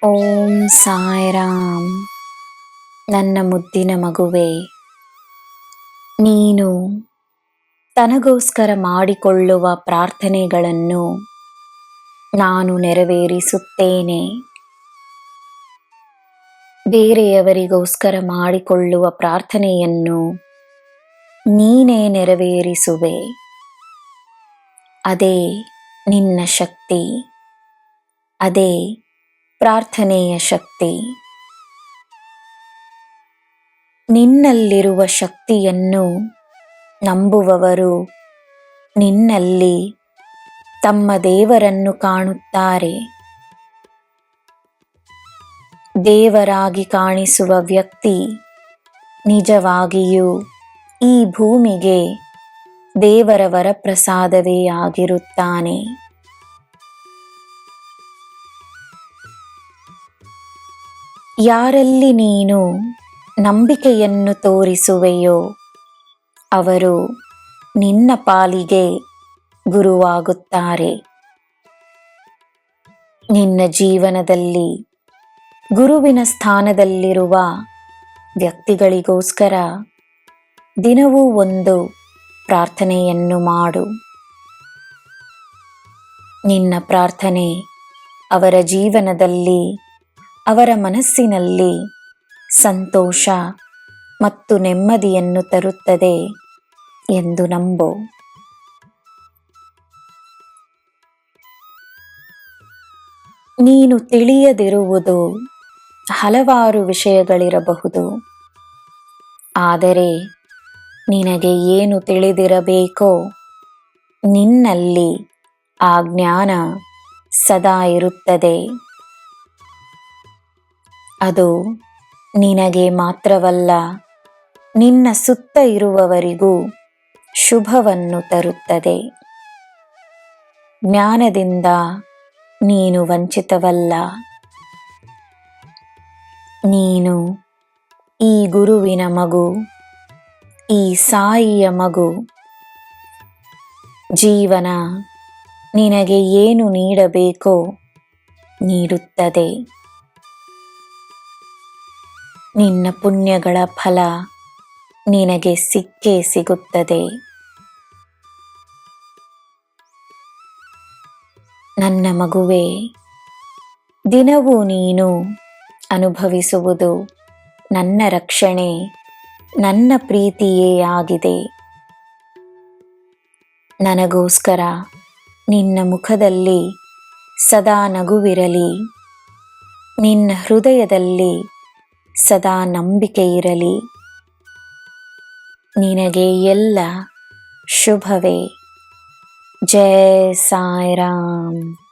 ಓಂ ಸಾಯಿರಾಮ್. ನನ್ನ ಮುದ್ದಿನ ಮಗುವೆ, ನೀನು ತನಗೋಸ್ಕರ ಮಾಡಿಕೊಳ್ಳುವ ಪ್ರಾರ್ಥನೆಗಳನ್ನು ನಾನು ನೆರವೇರಿಸುತ್ತೇನೆ. ಬೇರೆಯವರಿಗೋಸ್ಕರ ಮಾಡಿಕೊಳ್ಳುವ ಪ್ರಾರ್ಥನೆಯನ್ನು ನೀನೇ ನೆರವೇರಿಸುವೆ. ಅದೇ ನಿನ್ನ ಶಕ್ತಿ, ಅದೇ ಪ್ರಾರ್ಥನೆಯ ಶಕ್ತಿ. ನಿನ್ನಲ್ಲಿರುವ ಶಕ್ತಿಯನ್ನು ನಂಬುವವರು ನಿನ್ನಲ್ಲಿ ತಮ್ಮ ದೇವರನ್ನು ಕಾಣುತ್ತಾರೆ. ದೇವರಾಗಿ ಕಾಣಿಸುವ ವ್ಯಕ್ತಿ ನಿಜವಾಗಿಯೂ ಈ ಭೂಮಿಗೆ ದೇವರ ವರಪ್ರಸಾದವೇ ಆಗಿರುತ್ತಾನೆ. ಯಾರಲ್ಲಿ ನೀನು ನಂಬಿಕೆಯನ್ನು ತೋರಿಸುವೆಯೋ ಅವರು ನಿನ್ನ ಪಾಲಿಗೆ ಗುರುವಾಗುತ್ತಾರೆ. ನಿನ್ನ ಜೀವನದಲ್ಲಿ ಗುರುವಿನ ಸ್ಥಾನದಲ್ಲಿರುವ ವ್ಯಕ್ತಿಗಳಿಗೋಸ್ಕರ ದಿನವೂ ಒಂದು ಪ್ರಾರ್ಥನೆಯನ್ನು ಮಾಡು. ನಿನ್ನ ಪ್ರಾರ್ಥನೆ ಅವರ ಜೀವನದಲ್ಲಿ, ಅವರ ಮನಸ್ಸಿನಲ್ಲಿ ಸಂತೋಷ ಮತ್ತು ನೆಮ್ಮದಿಯನ್ನು ತರುತ್ತದೆ ಎಂದು ನಂಬು. ನೀನು ತಿಳಿಯದಿರುವುದು ಹಲವಾರು ವಿಷಯಗಳಿರಬಹುದು. ಆದರೆ ನಿನಗೆ ಏನು ತಿಳಿದಿರಬೇಕೋ ನಿನ್ನಲ್ಲಿ ಆ ಜ್ಞಾನ ಸದಾ ಇರುತ್ತದೆ. ಅದು ನಿನಗೆ ಮಾತ್ರವಲ್ಲ, ನಿನ್ನ ಸುತ್ತ ಇರುವವರಿಗೂ ಶುಭವನ್ನು ತರುತ್ತದೆ. ಜ್ಞಾನದಿಂದ ನೀನು ವಂಚಿತವಲ್ಲ. ನೀನು ಈ ಗುರುವಿನ ಮಗು, ಈ ಸಾಯಿಯ ಮಗು. ಜೀವನ ನಿನಗೆ ಏನು ನೀಡಬೇಕೋ ನೀಡುತ್ತದೆ. ನಿನ್ನ ಪುಣ್ಯಗಳ ಫಲ ನಿನಗೆ ಸಿಕ್ಕೇ ಸಿಗುತ್ತದೆ. ನನ್ನ ಮಗುವೇ, ದಿನವೂ ನೀನು ಅನುಭವಿಸುವುದು ನನ್ನ ರಕ್ಷಣೆ, ನನ್ನ ಪ್ರೀತಿಯೇ ಆಗಿದೆ. ನನಗೋಸ್ಕರ ನಿನ್ನ ಮುಖದಲ್ಲಿ ಸದಾ ನಗುವಿರಲಿ, ನಿನ್ನ ಹೃದಯದಲ್ಲಿ ಸದಾ ನಂಬಿಕೆ ಇರಲಿ. ನಿನಗೆ ಎಲ್ಲ ಶುಭವೇ. ಜೈ ಸಾಯಿರಾಮ್.